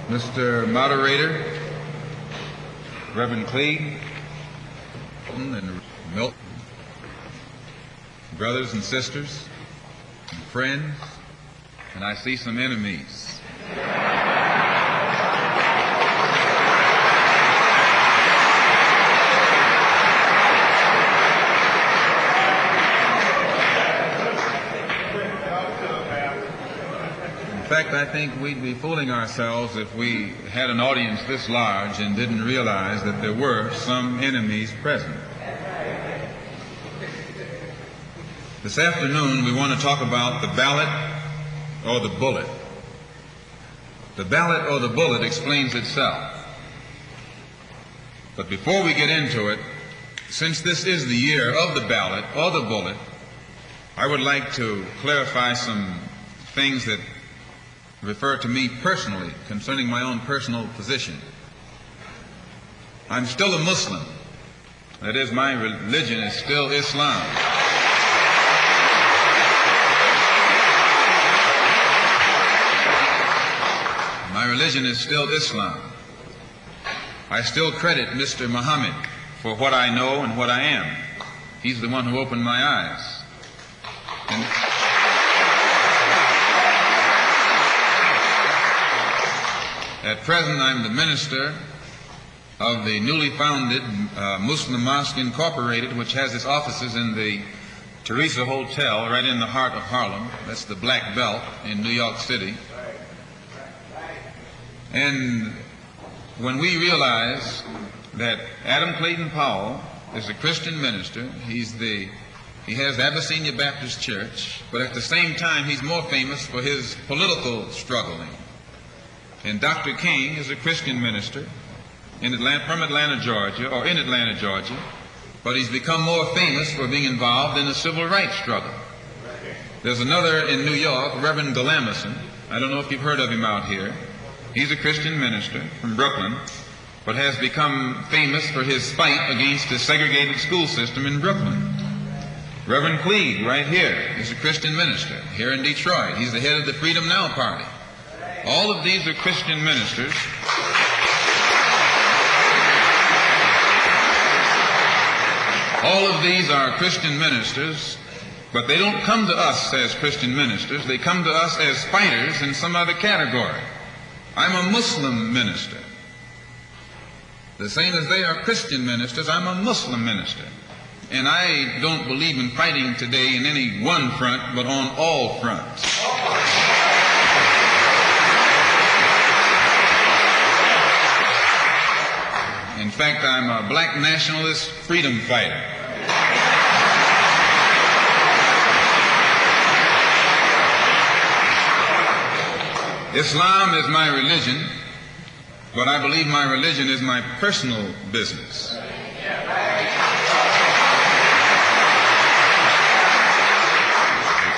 Mr. Moderator, Reverend Cleave, and Milton, brothers and sisters, and friends, and I see some enemies. In fact, I think we'd be fooling ourselves if we had an audience this large and didn't realize that there were some enemies present. This afternoon, we want to talk about the ballot or the bullet. The ballot or the bullet explains itself. But before we get into it, since this is the year of the ballot or the bullet, I would like to clarify some things that refer to me personally concerning my own personal position. I'm still a Muslim. That is, my religion is still Islam. My religion is still Islam. I still credit Mr. Muhammad for what I know and what I am. He's the one who opened my eyes. And at present, I'm the minister of the newly founded Muslim Mosque Incorporated, which has its offices in the Teresa Hotel right in the heart of Harlem. That's the Black Belt in New York City. And when we realize that Adam Clayton Powell is a Christian minister, he has Abyssinia Baptist Church, but at the same time he's more famous for his political struggling. And Dr. King is a Christian minister from Atlanta, Georgia, but he's become more famous for being involved in the civil rights struggle. There's another in New York, Reverend Galamison. I don't know if you've heard of him out here. He's a Christian minister from Brooklyn, but has become famous for his fight against the segregated school system in Brooklyn. Reverend Cleave, right here, is a Christian minister here in Detroit. He's the head of the Freedom Now Party. All of these are Christian ministers. All of these are Christian ministers, but they don't come to us as Christian ministers. They come to us as fighters in some other category. I'm a Muslim minister. The same as they are Christian ministers, I'm a Muslim minister. And I don't believe in fighting today in any one front, but on all fronts. In fact, I'm a black nationalist freedom fighter. Islam is my religion, but I believe my religion is my personal business.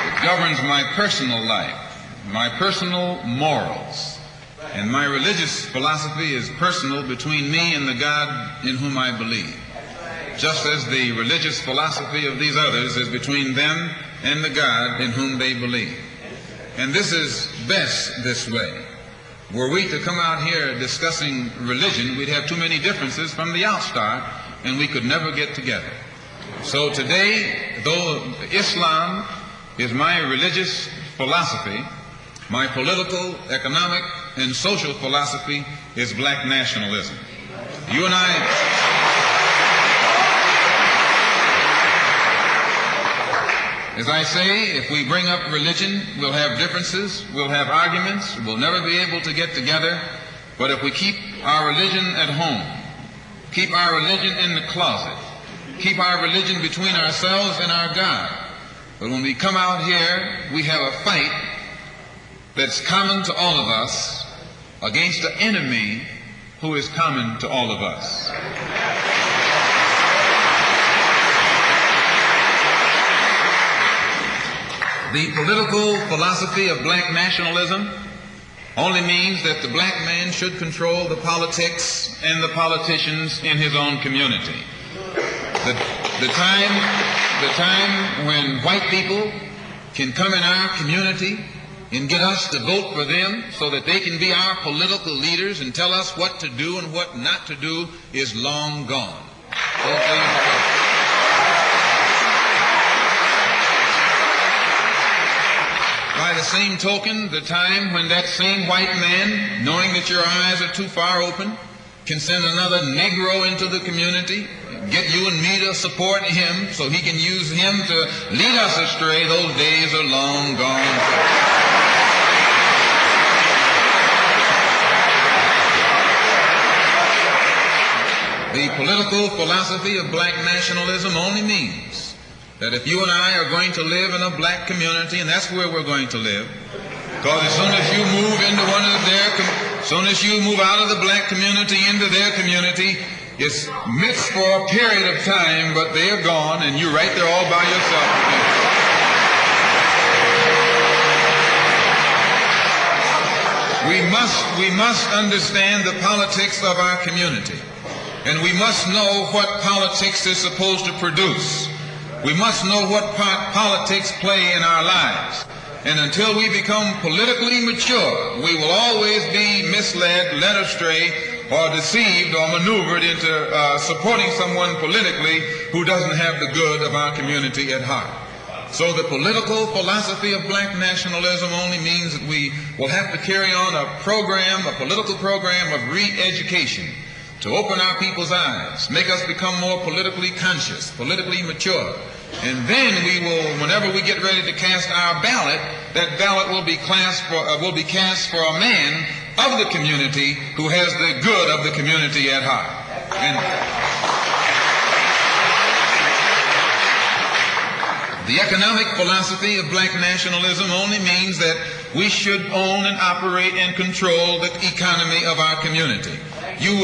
It governs my personal life, my personal morals. And my religious philosophy is personal between me and the God in whom I believe, just as the religious philosophy of these others is between them and the God in whom they believe. And this is best this way. Were we to come out here discussing religion, we'd have too many differences from the outstart, and we could never get together. So today, though Islam is my religious philosophy, my political, economic, and social philosophy is black nationalism. You and I, as I say, if we bring up religion, we'll have differences, we'll have arguments, we'll never be able to get together. But if we keep our religion at home, keep our religion in the closet, keep our religion between ourselves and our God, but when we come out here, we have a fight that's common to all of us against the enemy who is common to all of us. The political philosophy of black nationalism only means that the black man should control the politics and the politicians in his own community. The time when white people can come in our community and get us to vote for them so that they can be our political leaders and tell us what to do and what not to do is long gone. By the same token, the time when that same white man, knowing that your eyes are too far open, can send another Negro into the community, get you and me to support him so he can use him to lead us astray, those days are long gone. The political philosophy of black nationalism only means that if you and I are going to live in a black community, and that's where we're going to live, because as soon as you move into as soon as you move out of the black community into their community, it's mixed for a period of time, but they're gone, and you're right there all by yourself again. We must understand the politics of our community. And we must know what politics is supposed to produce. We must know what part politics play in our lives. And until we become politically mature, we will always be misled, led astray, or deceived or maneuvered into supporting someone politically who doesn't have the good of our community at heart. So the political philosophy of black nationalism only means that we will have to carry on a political program of re-education, to open our people's eyes, make us become more politically conscious, politically mature. And then we will, whenever we get ready to cast our ballot, that ballot will be cast for a man of the community who has the good of the community at heart. And the economic philosophy of black nationalism only means that we should own and operate and control the economy of our community. You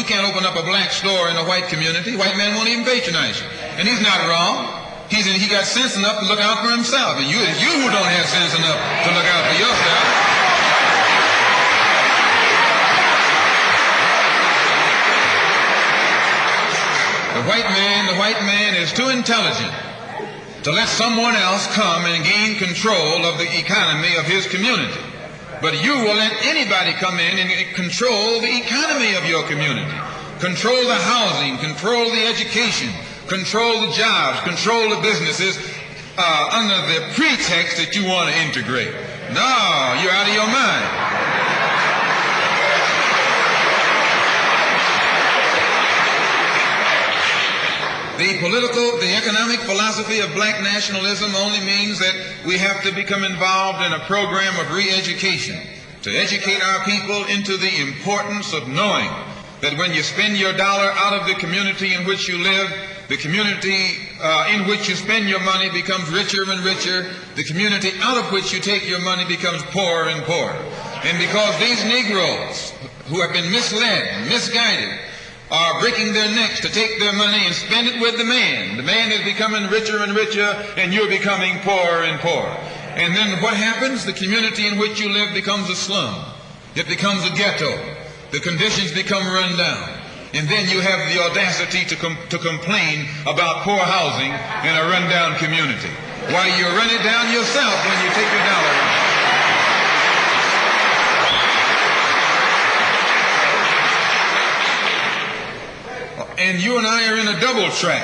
can't open up a black store in a white community. White man won't even patronize you. And he's not wrong. He got sense enough to look out for himself. And it's you who don't have sense enough to look out for yourself. The white man is too intelligent to let someone else come and gain control of the economy of his community. But you will let anybody come in and control the economy of your community, control the housing, control the education, control the jobs, control the businesses under the pretext that you want to integrate. No, you're out of your mind. The economic philosophy of black nationalism only means that we have to become involved in a program of re-education to educate our people into the importance of knowing that when you spend your dollar out of the community in which you live, the community in which you spend your money becomes richer and richer. The community out of which you take your money becomes poorer and poorer. And because these Negroes who have been misled and misguided are breaking their necks to take their money and spend it with the man. The man is becoming richer and richer, and you're becoming poorer and poorer. And then what happens? The community in which you live becomes a slum. It becomes a ghetto. The conditions become run down. And then you have the audacity to complain about poor housing in a run-down community. Why, you run it down yourself when you take your dollar. And you and I are in a double trap,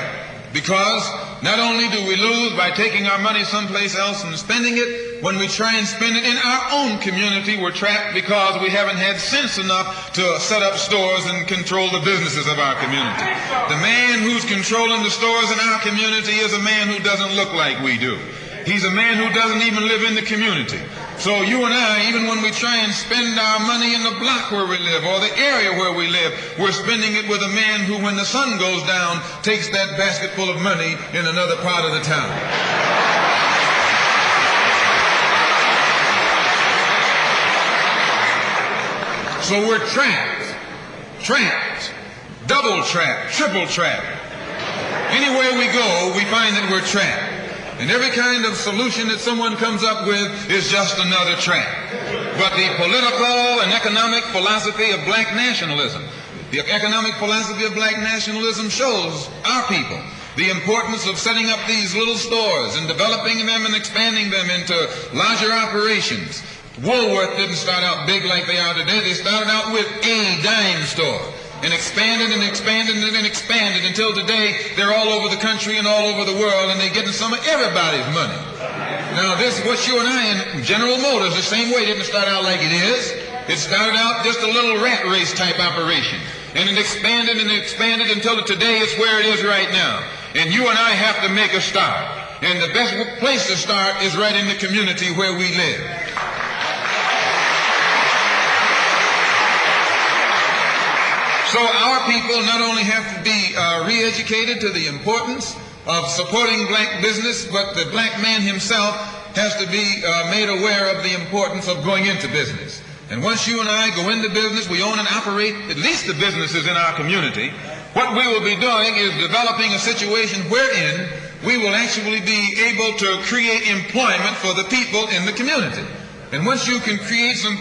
because not only do we lose by taking our money someplace else and spending it, when we try and spend it in our own community, we're trapped because we haven't had sense enough to set up stores and control the businesses of our community. The man who's controlling the stores in our community is a man who doesn't look like we do. He's a man who doesn't even live in the community. So you and I, even when we try and spend our money in the block where we live or the area where we live, we're spending it with a man who, when the sun goes down, takes that basket full of money in another part of the town. So we're trapped, double trapped, triple trapped. Anywhere we go, we find that we're trapped. And every kind of solution that someone comes up with is just another trap. But the political and economic philosophy of black nationalism, the economic philosophy of black nationalism shows our people the importance of setting up these little stores and developing them and expanding them into larger operations. Woolworth didn't start out big like they are today. They started out with a dime store and expanded and expanded and expanded until today they're all over the country and all over the world, and they're getting some of everybody's money. Now this, what you and I in General Motors, the same way, didn't start out like it is. It started out just a little rat race type operation, and it expanded and expanded until today it's where it is right now. And you and I have to make a start. And the best place to start is right in the community where we live. So our people not only have to be re-educated to the importance of supporting black business, but the black man himself has to be made aware of the importance of going into business. And once you and I go into business, we own and operate at least the businesses in our community. What we will be doing is developing a situation wherein we will actually be able to create employment for the people in the community. And once you can create some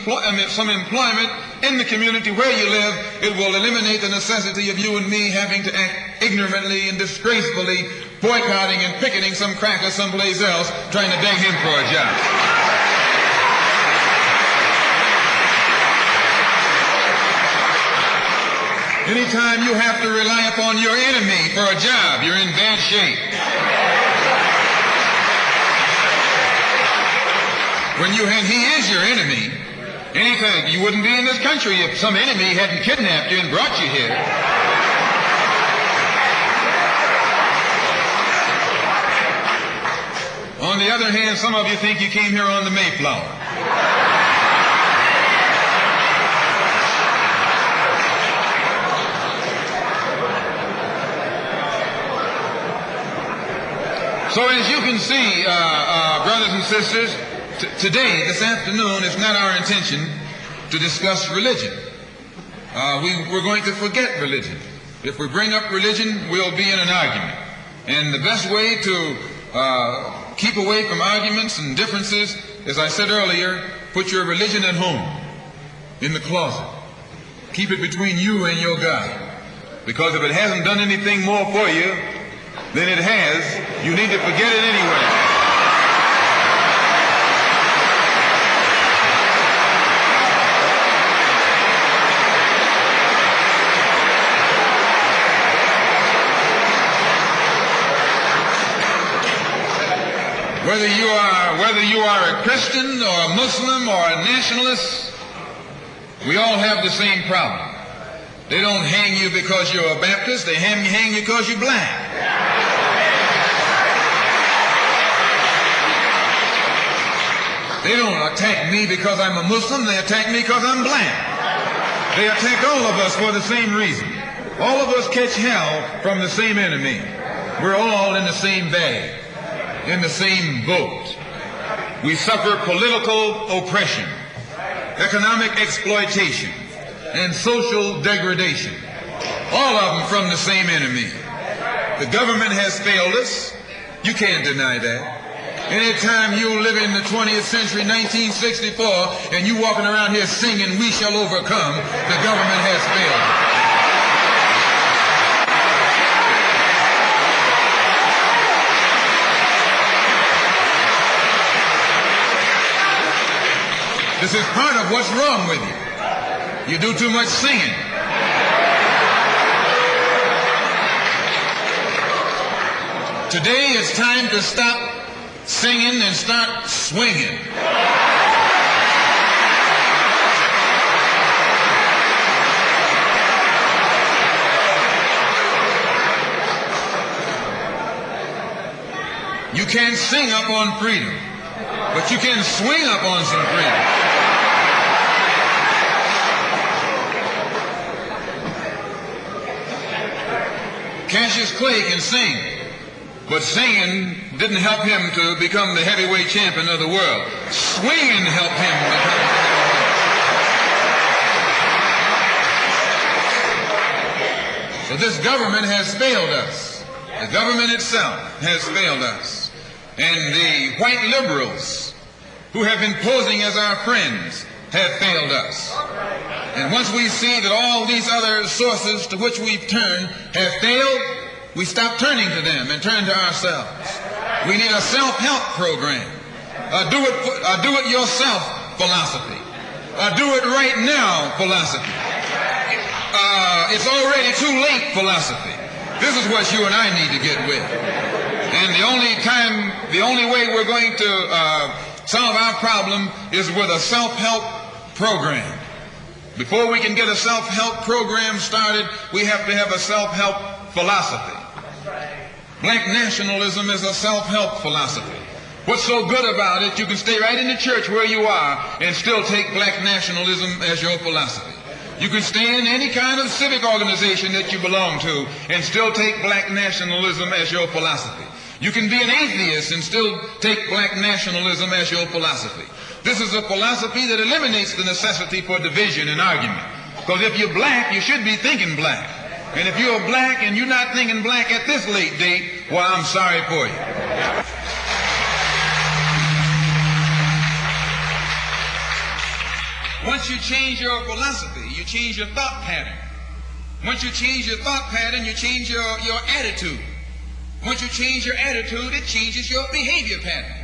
employment in the community where you live, it will eliminate the necessity of you and me having to act ignorantly and disgracefully, boycotting and picketing some cracker someplace else, trying to beg him for a job. Anytime you have to rely upon your enemy for a job, you're in bad shape. And he is your enemy. Anything, you wouldn't be in this country if some enemy hadn't kidnapped you and brought you here. On the other hand, some of you think you came here on the Mayflower. So as you can see, brothers and sisters, today, this afternoon, it's not our intention to discuss religion. We're going to forget religion. If we bring up religion, we'll be in an argument. And the best way to keep away from arguments and differences, as I said earlier, put your religion at home, in the closet. Keep it between you and your God. Because if it hasn't done anything more for you than it has, you need to forget it anyway. Whether you are a Christian or a Muslim or a nationalist, we all have the same problem. They don't hang you because you're a Baptist, they hang you because you're black. They don't attack me because I'm a Muslim, they attack me because I'm black. They attack all of us for the same reason. All of us catch hell from the same enemy. We're all in the same bag, in the same boat. We suffer political oppression, economic exploitation, and social degradation. All of them from the same enemy. The government has failed us. You can't deny that. Anytime you live in the 20th century, 1964, and you walking around here singing, "We shall overcome," the government has failed. This is part of what's wrong with you. You do too much singing. Today it's time to stop singing and start swinging. You can't sing up on freedom, but you can swing up on some freedom. Cassius Clay can sing, but singing didn't help him to become the heavyweight champion of the world. Swinging helped him become the heavyweight. So this government has failed us. The government itself has failed us. And the white liberals who have been posing as our friends have failed us. And once we see that all these other sources to which we've turned have failed, we stop turning to them and turn to ourselves. We need a self-help program, a do-it-yourself philosophy, a do-it-right-now philosophy, it's already too late philosophy. This is what you and I need to get with. And the only way we're going to solve our problem is with a self-help program. Before we can get a self-help program started, we have to have a self-help philosophy. Black nationalism is a self-help philosophy. What's so good about it, you can stay right in the church where you are and still take black nationalism as your philosophy. You can stay in any kind of civic organization that you belong to and still take black nationalism as your philosophy. You can be an atheist and still take black nationalism as your philosophy. This is a philosophy that eliminates the necessity for division and argument. Because if you're black, you should be thinking black. And if you're black and you're not thinking black at this late date, well, I'm sorry for you. Once you change your philosophy, you change your thought pattern. Once you change your thought pattern, you change your attitude. Once you change your attitude, it changes your behavior pattern.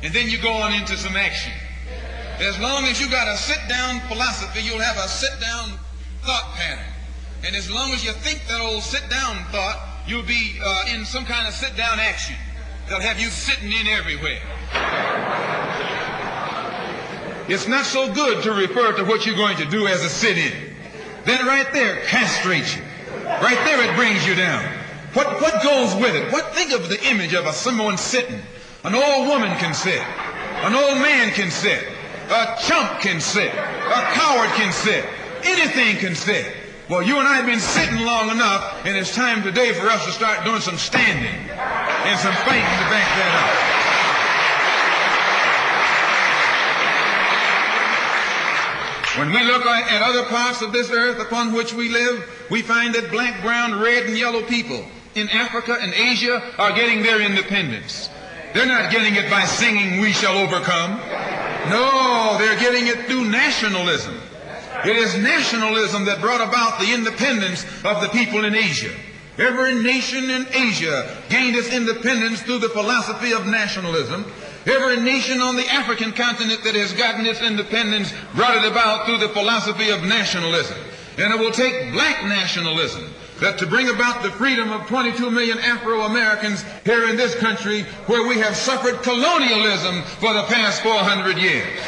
And then you go on into some action. As long as you got a sit-down philosophy, you'll have a sit-down thought pattern. And as long as you think that old sit-down thought, you'll be in some kind of sit-down action. They'll have you sitting in everywhere. It's not so good to refer to what you're going to do as a sit-in. Then right there castrates you. Right there it brings you down. What goes with it? Think of the image of someone sitting. An old woman can sit. An old man can sit. A chump can sit. A coward can sit. Anything can sit. Well, you and I have been sitting long enough, and it's time today for us to start doing some standing and some fighting to back that up. When we look at other parts of this earth upon which we live, we find that black, brown, red, and yellow people in Africa and Asia are getting their independence. They're not getting it by singing, "We shall overcome." No, they're getting it through nationalism. It is nationalism that brought about the independence of the people in Asia. Every nation in Asia gained its independence through the philosophy of nationalism. Every nation on the African continent that has gotten its independence brought it about through the philosophy of nationalism. And it will take black nationalism that to bring about the freedom of 22 million Afro-Americans here in this country where we have suffered colonialism for the past 400 years.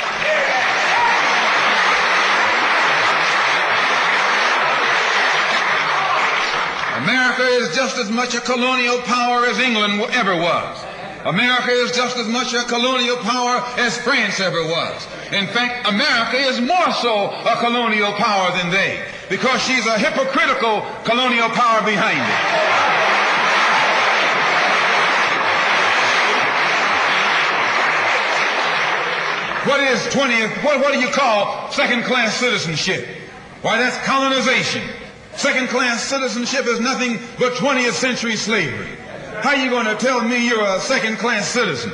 America is just as much a colonial power as England ever was. America is just as much a colonial power as France ever was. In fact, America is more so a colonial power than they, because she's a hypocritical colonial power behind it. What do you call second-class citizenship? Why, that's colonization. Second-class citizenship is nothing but 20th century slavery. How are you going to tell me you're a second-class citizen?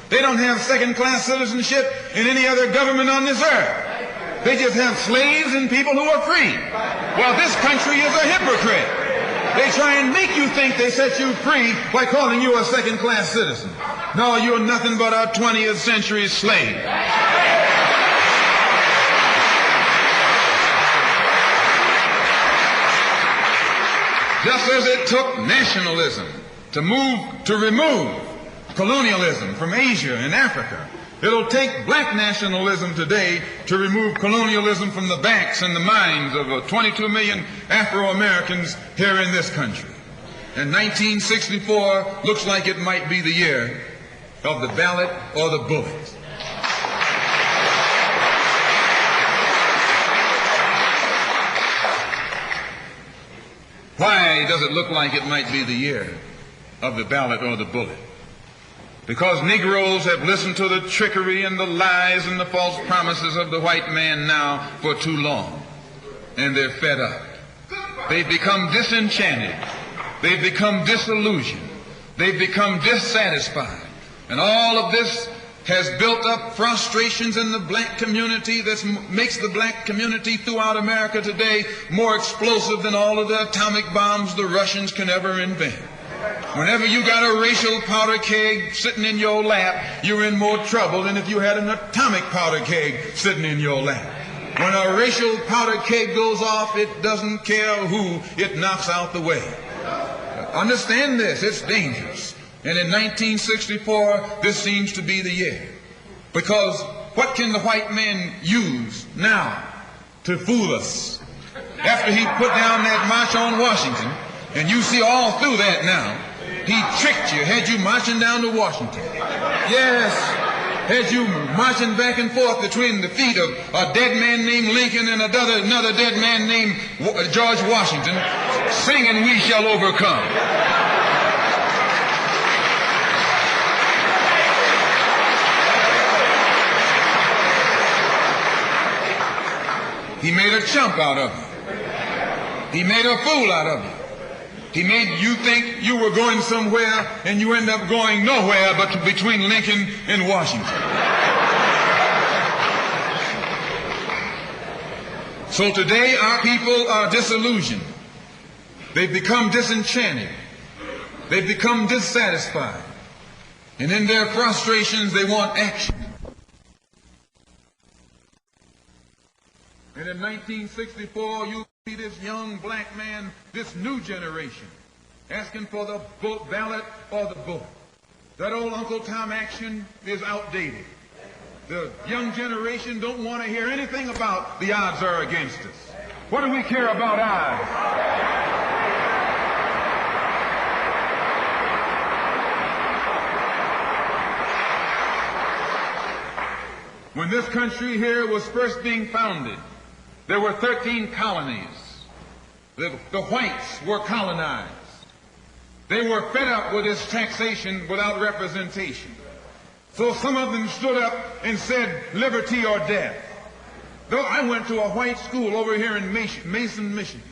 They don't have second-class citizenship in any other government on this earth. They just have slaves and people who are free. Well, this country is a hypocrite. They try and make you think they set you free by calling you a second-class citizen. No, you're nothing but a 20th century slave. Just as it took nationalism to remove colonialism from Asia and Africa, it'll take black nationalism today to remove colonialism from the backs and the minds of 22 million Afro-Americans here in this country. And 1964 looks like it might be the year of the ballot or the bullet. Why does it look like it might be the year of the ballot or the bullet? Because Negroes have listened to the trickery and the lies and the false promises of the white man now for too long. And they're fed up. They've become disenchanted. They've become disillusioned. They've become dissatisfied. And all of this has built up frustrations in the black community that makes the black community throughout America today more explosive than all of the atomic bombs the Russians can ever invent. Whenever you got a racial powder keg sitting in your lap, you're in more trouble than if you had an atomic powder keg sitting in your lap. When a racial powder keg goes off, it doesn't care who it knocks out the way. Understand this, it's dangerous. And in 1964, this seems to be the year. Because what can the white man use now to fool us? After he put down that march on Washington, and you see all through that now, he tricked you, had you marching down to Washington. Yes, had you marching back and forth between the feet of a dead man named Lincoln and another dead man named George Washington, singing "We Shall Overcome." He made a chump out of you. He made a fool out of you. He made you think you were going somewhere, and you end up going nowhere but between Lincoln and Washington. So today our people are disillusioned. They've become disenchanted. They've become dissatisfied. And in their frustrations, they want action. And in 1964, you see this young black man, this new generation, asking for the vote, ballot or the vote. That old Uncle Tom action is outdated. The young generation don't want to hear anything about the odds are against us. What do we care about odds? When this country here was first being founded, there were 13 colonies. The whites were colonized. They were fed up with this taxation without representation. So some of them stood up and said, liberty or death. Though I went to a white school over here in Mason, Michigan.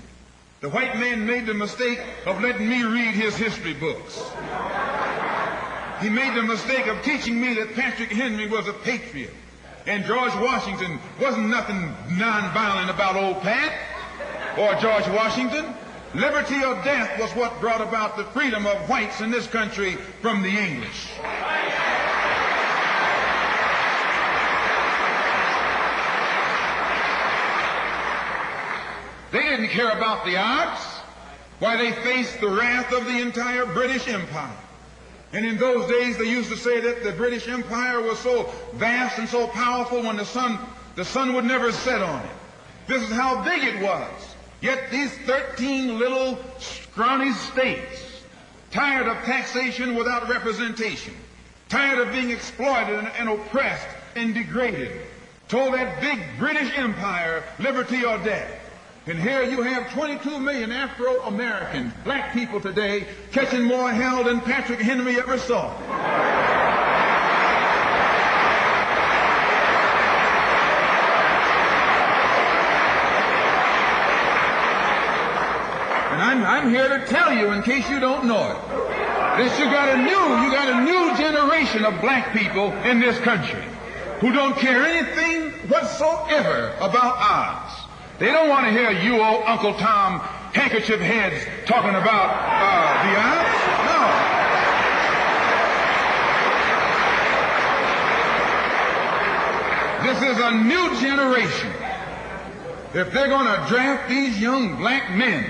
The white man made the mistake of letting me read his history books. He made the mistake of teaching me that Patrick Henry was a patriot. And George Washington wasn't nothing nonviolent about old Pat or George Washington. Liberty or death was what brought about the freedom of whites in this country from the English. They didn't care about the odds. Why, they faced the wrath of the entire British Empire. And in those days, they used to say that the British Empire was so vast and so powerful when the sun would never set on it. This is how big it was. Yet these 13 little scrawny states, tired of taxation without representation, tired of being exploited and oppressed and degraded, told that big British Empire, liberty or death. And here you have 22 million Afro-American black people today catching more hell than Patrick Henry ever saw. And I'm here to tell you, in case you don't know it, that you got a new generation of black people in this country who don't care anything whatsoever about odds. They don't want to hear you old Uncle Tom handkerchief heads talking about the odds. No. This is a new generation. If they're going to draft these young black men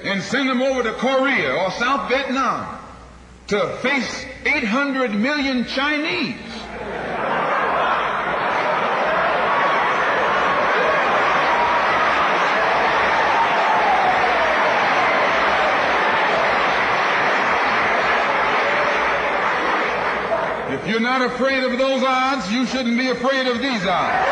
and send them over to Korea or South Vietnam to face 800 million Chinese, if you're not afraid of those odds, you shouldn't be afraid of these odds.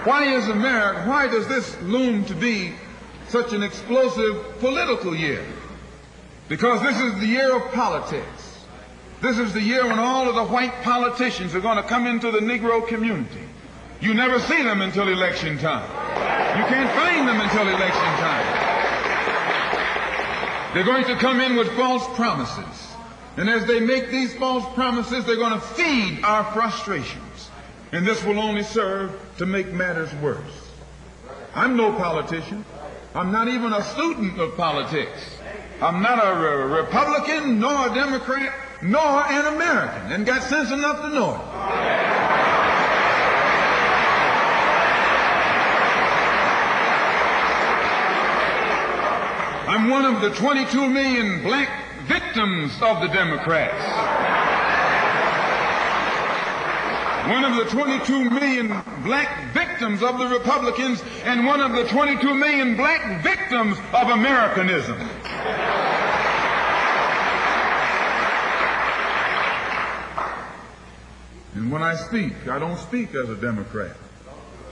Why does this loom to be such an explosive political year? Because this is the year of politics. This is the year when all of the white politicians are going to come into the Negro community. You never see them until election time. You can't find them until election time. They're going to come in with false promises. And as they make these false promises, they're going to feed our frustrations. and this will only serve to make matters worse. I'm no politician. I'm not even a student of politics. I'm not a Republican, nor a Democrat, nor an American, and got sense enough to know it. I'm one of the 22 million black victims of the Democrats. One of the 22 million black victims of the Republicans, and one of the 22 million black victims of Americanism. And when I speak, I don't speak as a Democrat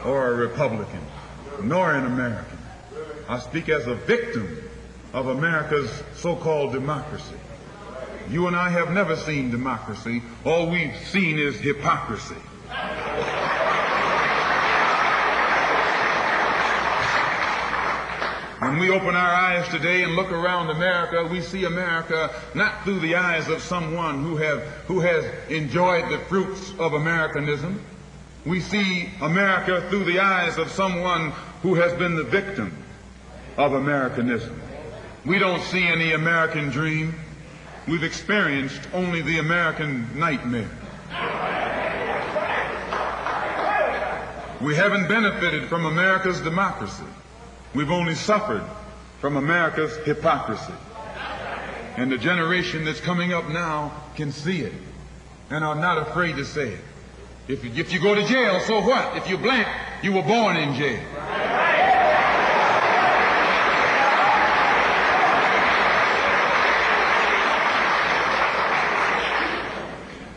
or a Republican, nor an American. I speak as a victim of America's so-called democracy. You and I have never seen democracy. All we've seen is hypocrisy. When we open our eyes today and look around America, we see America not through the eyes of someone who has enjoyed the fruits of Americanism. We see America through the eyes of someone who has been the victim of Americanism. We don't see any American dream. We've experienced only the American nightmare. We haven't benefited from America's democracy. We've only suffered from America's hypocrisy. And the generation that's coming up now can see it and are not afraid to say it. If you go to jail, so what? If you're black, you were born in jail.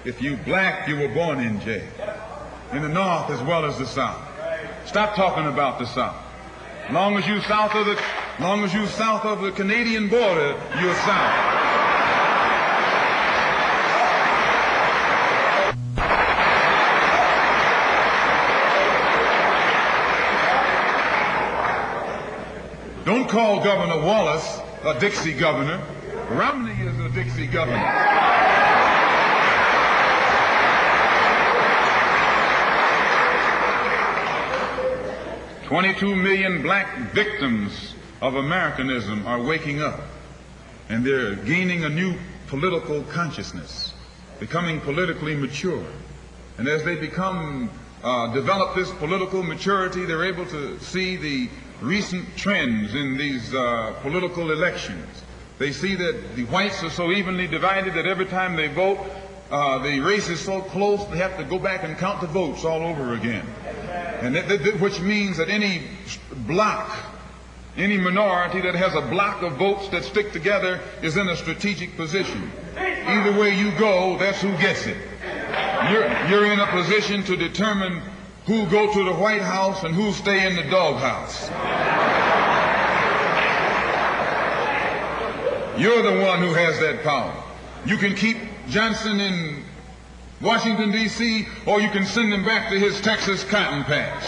If you black, you were born in jail. In the North as well as the South. Stop talking about the South. Long as you south of the Canadian border, you're south. Don't call Governor Wallace a Dixie governor. Romney is a Dixie governor. 22 million black victims of Americanism are waking up, and they're gaining a new political consciousness, becoming politically mature. And as they develop this political maturity, they're able to see the recent trends in these political elections. They see that the whites are so evenly divided that every time they vote, the race is so close they have to go back and count the votes all over again. And which means that any block, any minority that has a block of votes that stick together is in a strategic position. Either way you go, that's who gets it. You're in a position to determine who go to the White House and who stay in the doghouse. You're the one who has that power. You can keep Johnson in Washington, D.C., or you can send him back to his Texas cotton patch.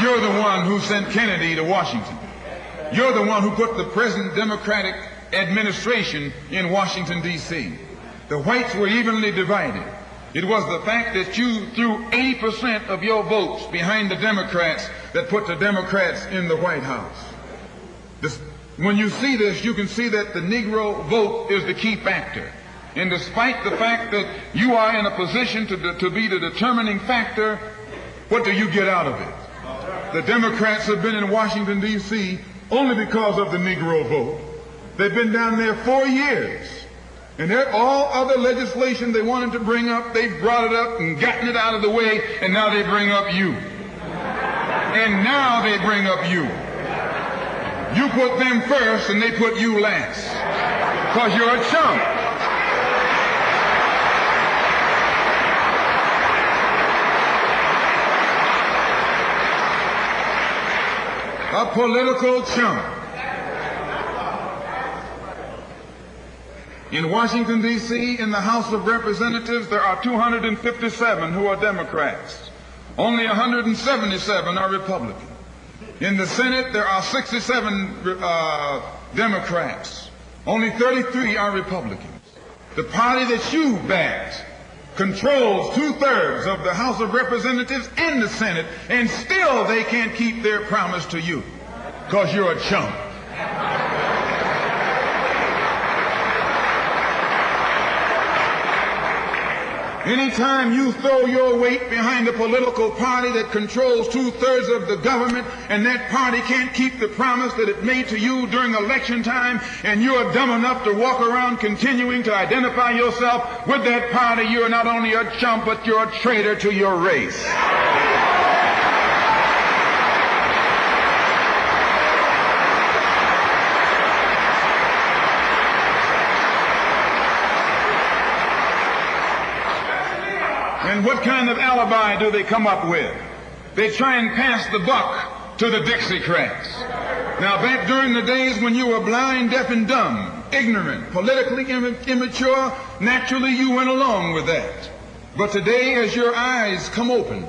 You're the one who sent Kennedy to Washington. You're the one who put the present Democratic administration in Washington, D.C. The whites were evenly divided. It was the fact that you threw 80% of your votes behind the Democrats that put the Democrats in the White House. When you see this, you can see that the Negro vote is the key factor. And despite the fact that you are in a position to be the determining factor, what do you get out of it? The Democrats have been in Washington, D.C. only because of the Negro vote. They've been down there 4 years. And all other legislation they wanted to bring up, they've brought it up and gotten it out of the way, and now they bring up you. And now they bring up you. You put them first and they put you last. Because you're a chump. A political chump. In Washington, D.C., in the House of Representatives, there are 257 who are Democrats. Only 177 are Republicans. In the Senate, there are 67 Democrats. Only 33 are Republicans. The party that you backed controls 2/3 of the House of Representatives and the Senate, and still they can't keep their promise to you because you're a chump. Anytime you throw your weight behind a political party that controls 2/3 of the government, and that party can't keep the promise that it made to you during election time, and you're dumb enough to walk around continuing to identify yourself with that party, you're not only a chump, but you're a traitor to your race. And what kind of alibi do they come up with? They try and pass the buck to the Dixiecrats. Now, back during the days when you were blind, deaf, and dumb, ignorant, politically immature, naturally you went along with that. But today, as your eyes come open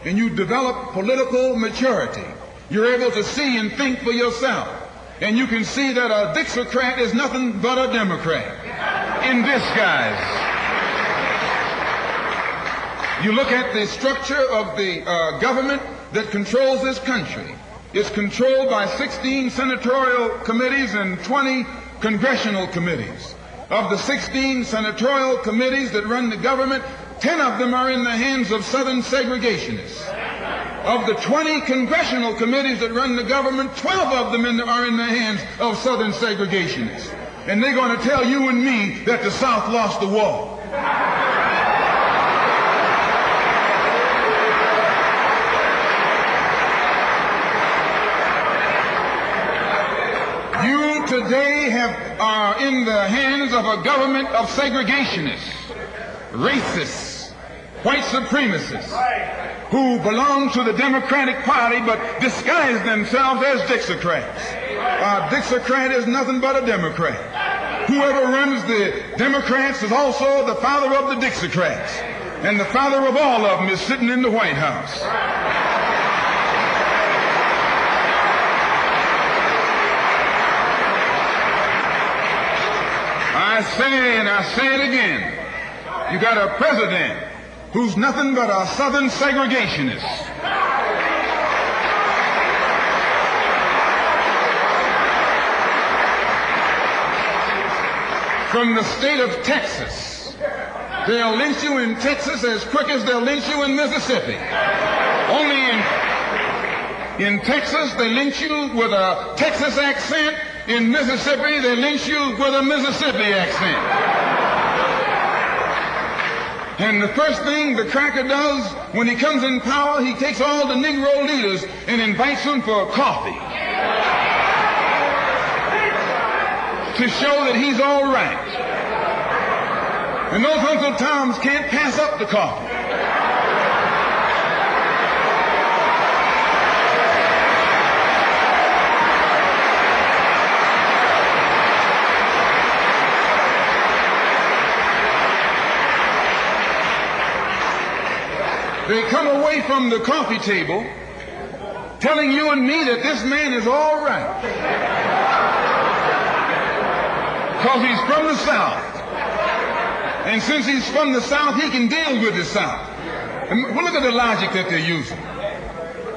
and you develop political maturity, you're able to see and think for yourself. And you can see that a Dixiecrat is nothing but a Democrat in disguise. You look at the structure of the government that controls this country. It's controlled by 16 senatorial committees and 20 congressional committees. Of the 16 senatorial committees that run the government, 10 of them are in the hands of Southern segregationists. Of the 20 congressional committees that run the government, 12 of them are in the hands of Southern segregationists. And they're going to tell you and me that the South lost the war. You today are in the hands of a government of segregationists, racists, white supremacists, who belong to the Democratic Party but disguise themselves as Dixiecrats. A Dixiecrat is nothing but a Democrat. Whoever runs the Democrats is also the father of the Dixiecrats, and the father of all of them is sitting in the White House. I say, and I say it again, you got a president who's nothing but a Southern segregationist. From the state of Texas. They'll lynch you in Texas as quick as they'll lynch you in Mississippi. Only in Texas they lynch you with a Texas accent. In Mississippi, they lynch you with a Mississippi accent. And the first thing the cracker does when he comes in power, he takes all the Negro leaders and invites them for coffee to show that he's all right. And those Uncle Toms can't pass up the coffee. They come away from the coffee table telling you and me that this man is all right because he's from the South. And since he's from the South, he can deal with the South. And well, look at the logic that they're using.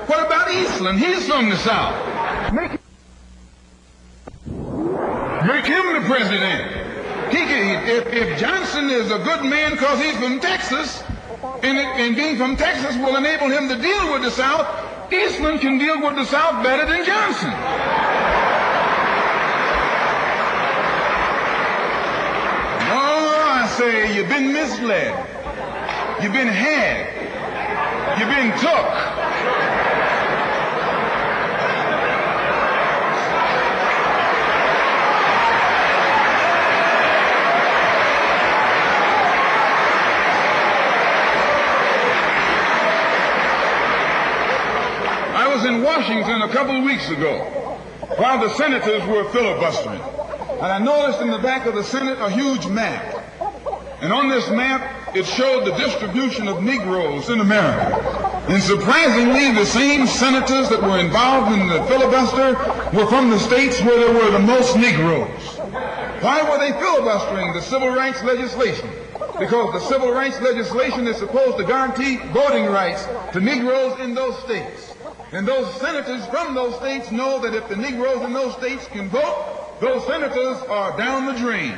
What about Eastland? He's from the South. Make him the president. If Johnson is a good man because he's from Texas, and being from Texas will enable him to deal with the South, Eastland can deal with the South better than Johnson. Oh, I say, you've been misled. You've been had. You've been took. In Washington a couple of weeks ago while the senators were filibustering, and I noticed in the back of the Senate a huge map, and on this map it showed the distribution of Negroes in America. And surprisingly, the same senators that were involved in the filibuster were from the states where there were the most Negroes. Why were they filibustering the civil rights legislation? Because the civil rights legislation is supposed to guarantee voting rights to Negroes in those states. And those senators from those states know that if the Negroes in those states can vote, those senators are down the drain.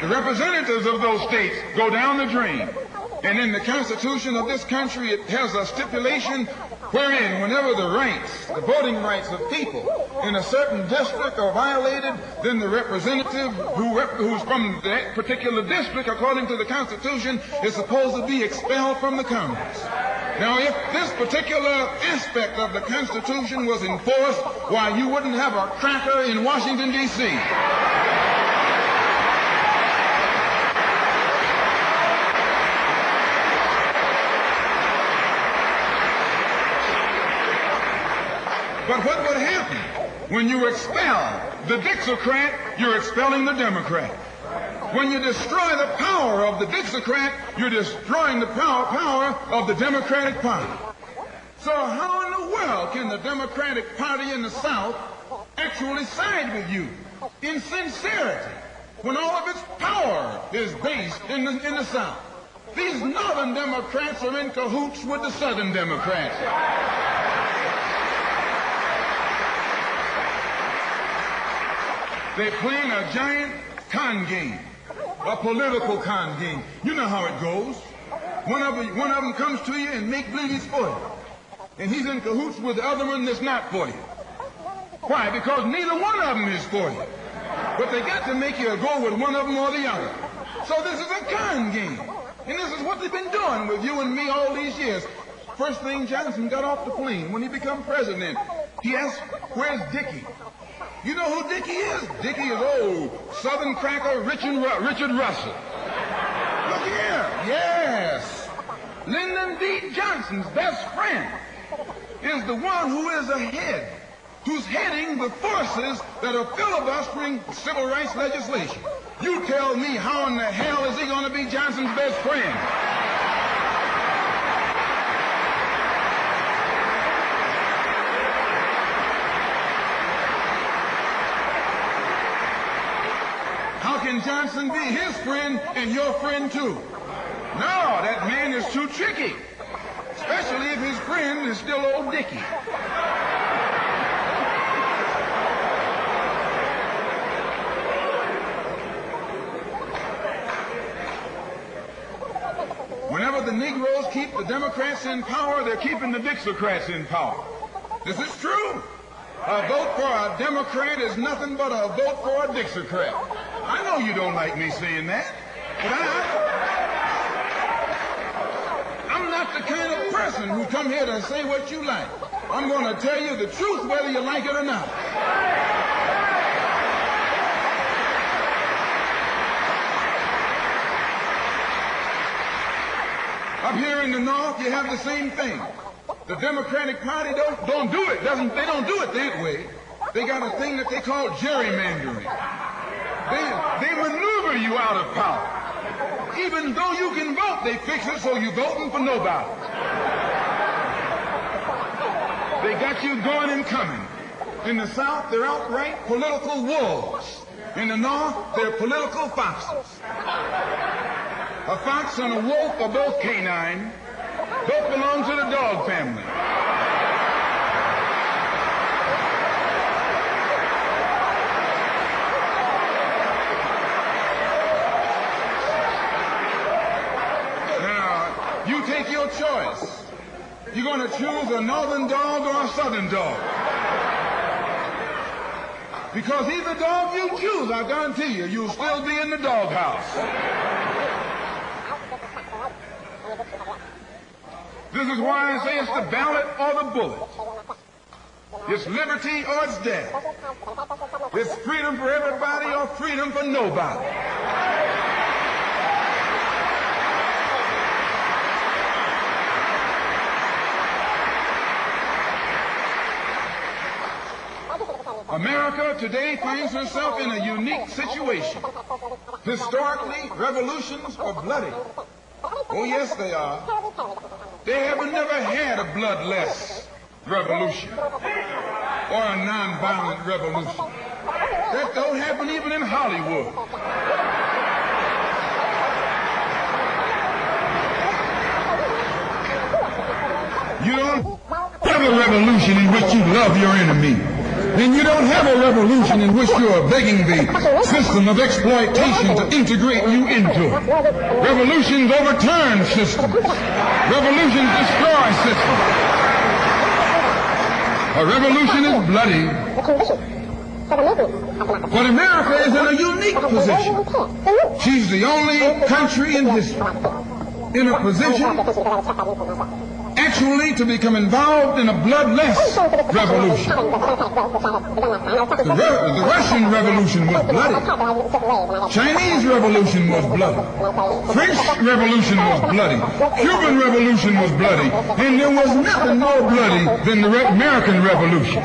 The representatives of those states go down the drain. And in the Constitution of this country, it has a stipulation wherein whenever the rights, the voting rights of people in a certain district are violated, then the representative who's from that particular district, according to the Constitution, is supposed to be expelled from the Congress. Now, if this particular aspect of the Constitution was enforced, why, you wouldn't have a cracker in Washington, D.C. But what would happen when you expel the Dixiecrat? You're expelling the Democrat. When you destroy the power of the Dixiecrat, you're destroying the power of the Democratic Party. So how in the world can the Democratic Party in the South actually side with you in sincerity when all of its power is based in the South? These Northern Democrats are in cahoots with the Southern Democrats. They're playing a giant con game, a political con game. You know how it goes. One of them comes to you and make believe he's for you. And he's in cahoots with the other one that's not for you. Why? Because neither one of them is for you. But they got to make you go with one of them or the other. So this is a con game. And this is what they've been doing with you and me all these years. First thing Johnson got off the plane when he became president, he asked, "Where's Dickie?" You know who Dickie is? Dickie is old Southern cracker Richard Russell. Look here. Yes. Lyndon B. Johnson's best friend is the one who is ahead, who's heading the forces that are filibustering civil rights legislation. You tell me, how in the hell is he going to be Johnson's best friend? How can Johnson be his friend and your friend too? No, that man is too tricky, especially if his friend is still old Dickie. Whenever the Negroes keep the Democrats in power, they're keeping the Dixiecrats in power. This is true. A vote for a Democrat is nothing but a vote for a Dixiecrat. I know you don't like me saying that, but I'm not the kind of person who come here to say what you like. I'm going to tell you the truth whether you like it or not. Up here in the North, you have the same thing. The Democratic Party don't do it. They don't do it that way. They got a thing that they call gerrymandering. They maneuver you out of power. Even though you can vote, they fix it so you're voting for nobody. They got you going and coming. In the South, they're outright political wolves. In the North, they're political foxes. A fox and a wolf are both canine. Both belong to the dog family. Now, you take your choice. You're going to choose a northern dog or a southern dog. Because either dog you choose, I guarantee you, you'll still be in the doghouse. This is why I say it's the ballot or the bullet. It's liberty or it's death. It's freedom for everybody or freedom for nobody. America today finds herself in a unique situation. Historically, revolutions are bloody. Oh, yes, they are. They have never had a bloodless revolution or a nonviolent revolution. That don't happen even in Hollywood. You don't have a revolution in which you love your enemy. And you don't have a revolution in which you are begging the system of exploitation to integrate you into it. Revolutions overturn systems. Revolutions destroy systems. A revolution is bloody. But America is in a unique position. She's the only country in history in a position actually to become involved in a bloodless revolution. The Russian Revolution was bloody. Chinese Revolution was bloody. French Revolution was bloody. Cuban Revolution was bloody. And there was nothing more bloody than the American Revolution.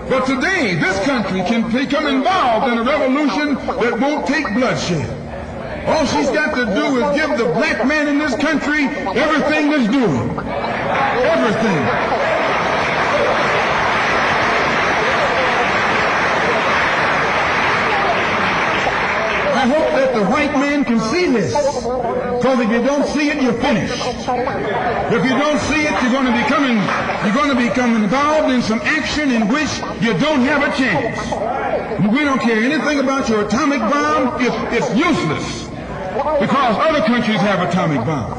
But today, this country can become involved in a revolution that won't take bloodshed. All she's got to do is give the black man in this country everything that's due. Everything. I hope that the white man can see this. Because if you don't see it, you're finished. If you don't see it, you're going to become involved in some action in which you don't have a chance. We don't care anything about your atomic bomb. It's useless. Because other countries have atomic bombs.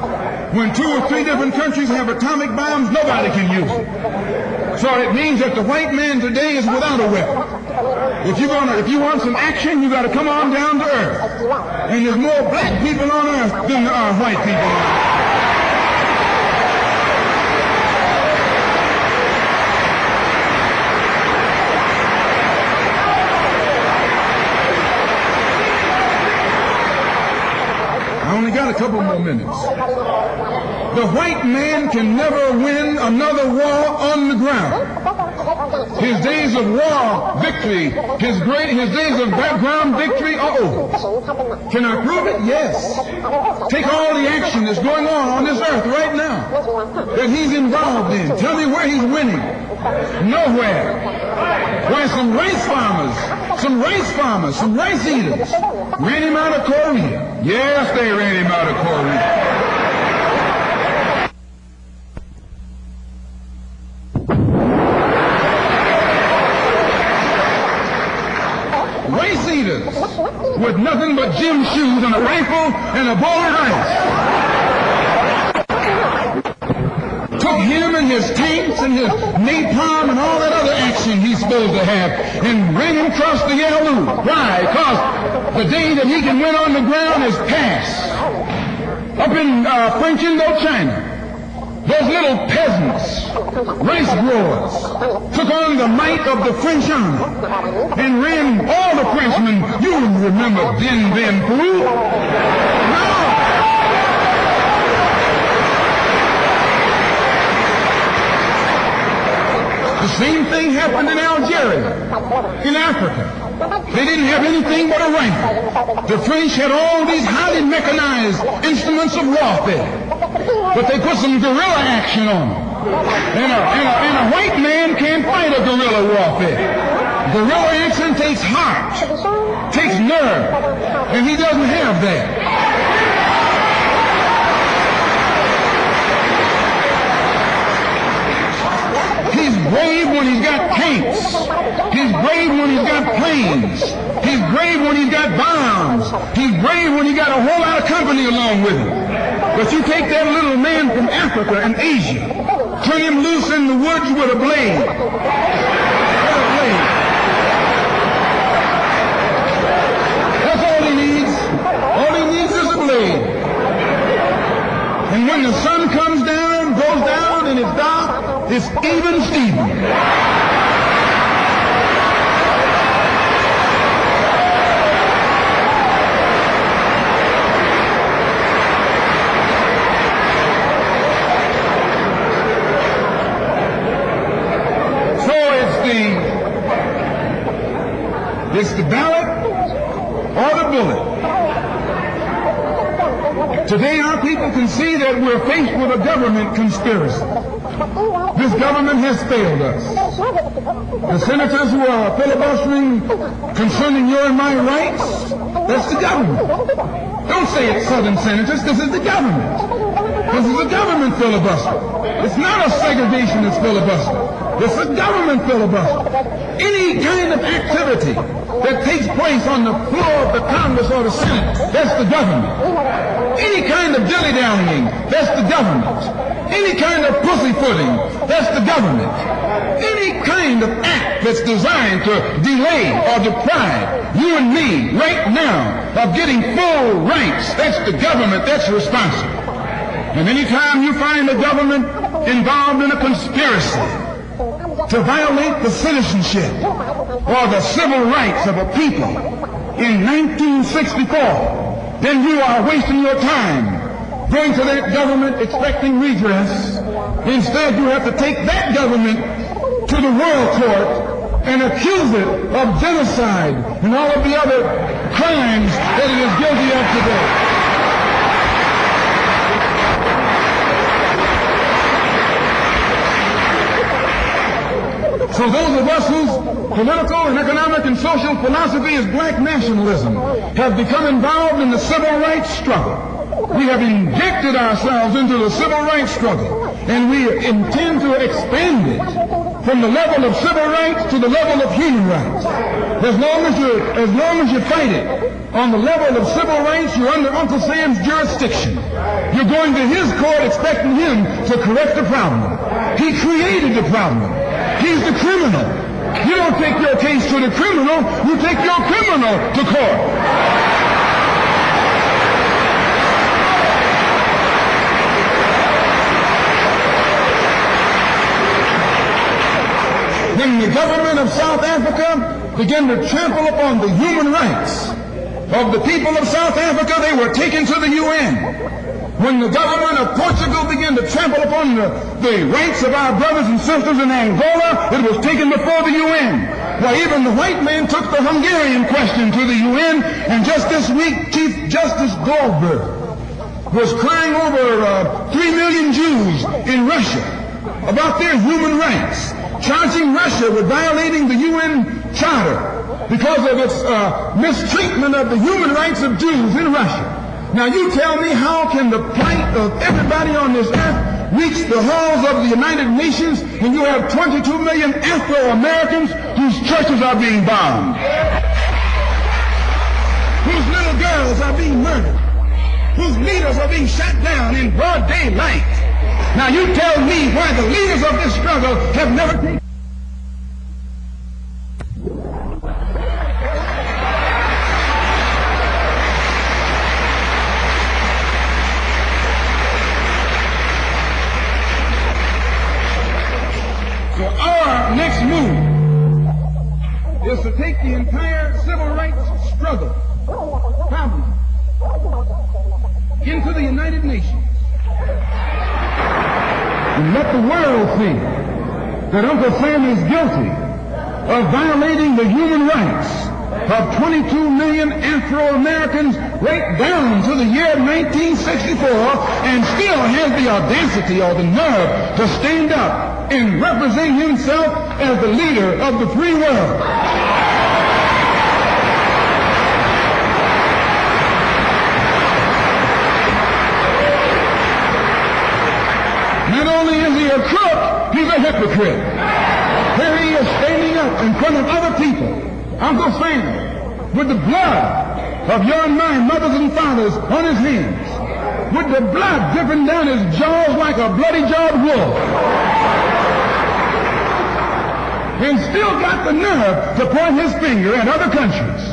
When 2 or 3 different countries have atomic bombs, nobody can use it. So it means that the white man today is without a weapon. If you want some action, you got to come on down to earth. And there's more black people on earth than there are white people on earth. I only got a couple more minutes. The white man can never win another war on the ground. His days of war victory, his days of background victory are over. Can I prove it? Yes. Take all the action that's going on this earth right now that he's involved in. Tell me where he's winning. Nowhere. Why some rice eaters ran him out of Korea. Yes, they ran him out of Korea. Race eaters with nothing but gym shoes and a rifle and a bowl of rice. Took him and his tanks and his napalm and all that other action he's supposed to have and ran him across the Yalu. Why? Because the day that he can win on the ground is past. Up in French Indochina, those little peasants, rice growers, took on the might of the French army and ran all the Frenchmen. You remember Dien Bien Phu? No! The same thing happened in Algeria, in Africa. They didn't have anything but a rifle. The French had all these highly mechanized instruments of warfare, but they put some guerrilla action on them. And a white man can't fight a guerrilla warfare. Guerrilla action takes heart, takes nerve, and he doesn't have that. He's brave when he's got tanks. He's brave when he's got planes. He's brave when he's got bombs. He's brave when he got a whole lot of company along with him. But you take that little man from Africa and Asia, turn him loose in the woods with a blade. That's all he needs. All he needs is a blade. And when the sun comes down, goes down, and it's dark, it's even Steven. So it's the ballot or the bullet. Today our people can see that we're faced with a government conspiracy. This government has failed us. The senators who are filibustering concerning your and my rights, that's the government. Don't say it's Southern senators. This is the government. This is a government filibuster. It's not a segregationist filibuster. It's a government filibuster. Any kind of activity that takes place on the floor of the Congress or the Senate, that's the government. Any kind of dilly-dallying, that's the government. Any kind of pussyfooting, that's the government. Any kind of act that's designed to delay or deprive you and me right now of getting full rights, that's the government, that's responsible. And anytime you find the government involved in a conspiracy to violate the citizenship or the civil rights of a people in 1964, then you are wasting your time going to that government expecting redress. Instead, you have to take that government to the World Court and accuse it of genocide and all of the other crimes that it is guilty of today. So those of us whose political and economic and social philosophy is black nationalism have become involved in the civil rights struggle. We have injected ourselves into the civil rights struggle, and we intend to expand it from the level of civil rights to the level of human rights. As long as you fight it on the level of civil rights, you're under Uncle Sam's jurisdiction. You're going to his court expecting him to correct the problem. He created the problem. He's the criminal. You don't take your case to the criminal, you take your criminal to court. When the government of South Africa began to trample upon the human rights of the people of South Africa, they were taken to the UN. When the government of Portugal began to trample upon the rights of our brothers and sisters in Angola, it was taken before the UN. Why, even the white man took the Hungarian question to the UN, and just this week, Chief Justice Goldberg was crying over 3 million Jews in Russia about their human rights, charging Russia with violating the UN Charter because of its mistreatment of the human rights of Jews in Russia. Now you tell me, how can the plight of everybody on this earth reach the halls of the United Nations when you have 22 million Afro-Americans whose churches are being bombed, whose little girls are being murdered, whose leaders are being shot down in broad daylight? Now you tell me why the leaders of this struggle have never taken. So our next move is to take the entire civil rights struggle problem into the United Nations and let the world see that Uncle Sam is guilty of violating the human rights of 22 million Afro-Americans right down to the year 1964, and still has the audacity or the nerve to stand up and represent himself as the leader of the free world. Not only is he a crook, he's a hypocrite. Here he is standing up in front of other people, Uncle Sam, with the blood of your and my mothers and fathers on his hands, with the blood dripping down his jaws like a bloody-jawed wolf, and still got the nerve to point his finger at other countries.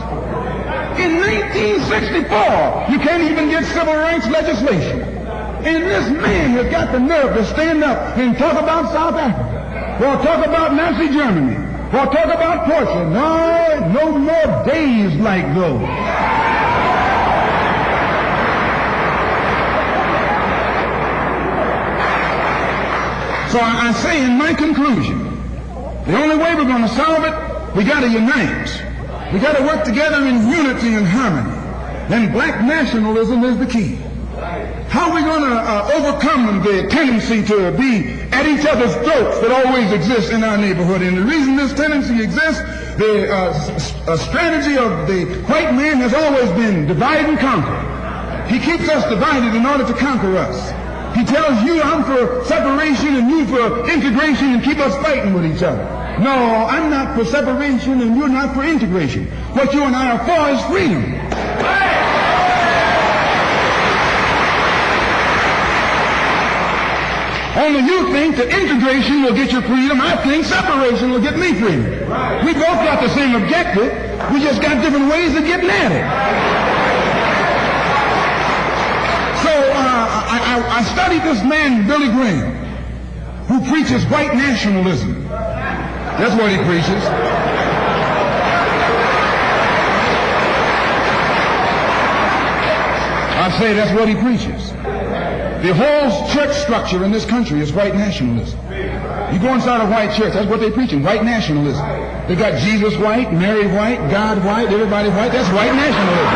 In 1964, you can't even get civil rights legislation. And this man has got the nerve to stand up and talk about South Africa, or talk about Nazi Germany, or talk about Portugal. No more days like those. So I say in my conclusion, the only way we're going to solve it, we got to unite. We got to work together in unity and harmony. And black nationalism is the key. How are we going to overcome the tendency to be at each other's throats that always exists in our neighborhood? And the reason this tendency exists, the strategy of the white man has always been divide and conquer. He keeps us divided in order to conquer us. He tells you, I'm for separation and you for integration, and keep us fighting with each other. No, I'm not for separation and you're not for integration. What you and I are for is freedom. Only you think that integration will get you freedom. I think separation will get me freedom. We both got the same objective. We just got different ways of getting at it. So I studied this man, Billy Graham, who preaches white nationalism. That's what he preaches. I say that's what he preaches. The whole church structure in this country is white nationalism. You go inside a white church, that's what they're preaching, white nationalism. They got Jesus white, Mary white, God white, everybody white. That's white nationalism.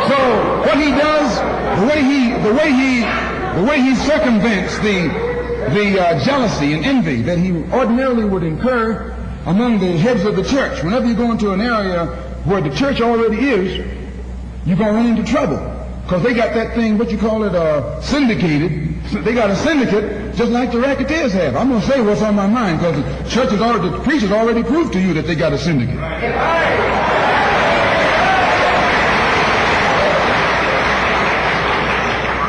So what he does, the way he circumvents the jealousy and envy that he ordinarily would incur among the heads of the church. Whenever you go into an area where the church already is, you're going to run into trouble. Because they got that thing, what you call it, syndicated. They got a syndicate just like the racketeers have. I'm going to say what's on my mind because the preachers already proved to you that they got a syndicate.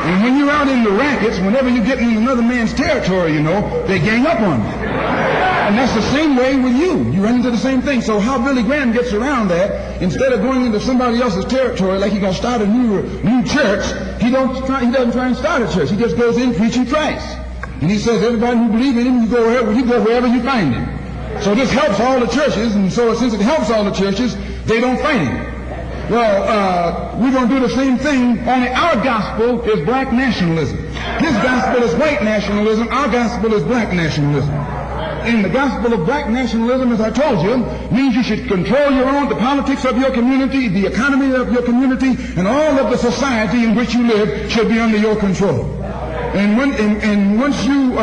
And when you're out in the rackets, whenever you get in another man's territory, you know, they gang up on you. And that's the same way with you. You run into the same thing. So how Billy Graham gets around that, instead of going into somebody else's territory like he's going to start a new church, he doesn't try and start a church. He just goes in preaching Christ. And he says, everybody who believes in him, you go wherever you find him. So this helps all the churches, and so since it helps all the churches, they don't fight him. Well, we're going to do the same thing, only our gospel is black nationalism. His gospel is white nationalism. Our gospel is black nationalism. And the gospel of black nationalism, as I told you, means you should control the politics of your community, the economy of your community, and all of the society in which you live should be under your control. And once you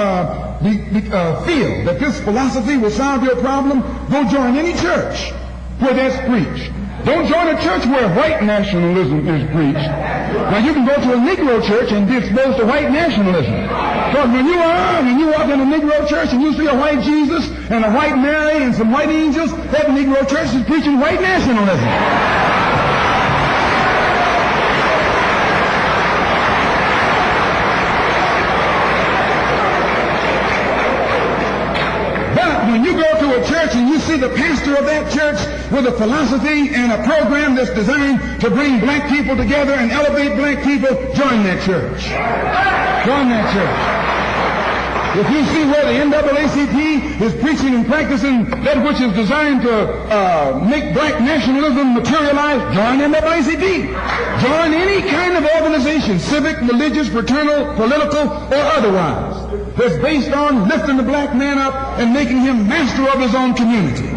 feel that this philosophy will solve your problem, go join any church where that's preached. Don't join a church where white nationalism is preached. Now you can go to a Negro church and be exposed to white nationalism. Because when you walk in a Negro church and you see a white Jesus and a white Mary and some white angels, that Negro church is preaching white nationalism. When you go to a church and you see the pastor of that church with a philosophy and a program that's designed to bring black people together and elevate black people, join that church. Join that church. If you see where the NAACP is preaching and practicing that which is designed to make black nationalism materialize, join NAACP. Join any kind of organization, civic, religious, fraternal, political, or otherwise, that's based on lifting the black man up and making him master of his own community.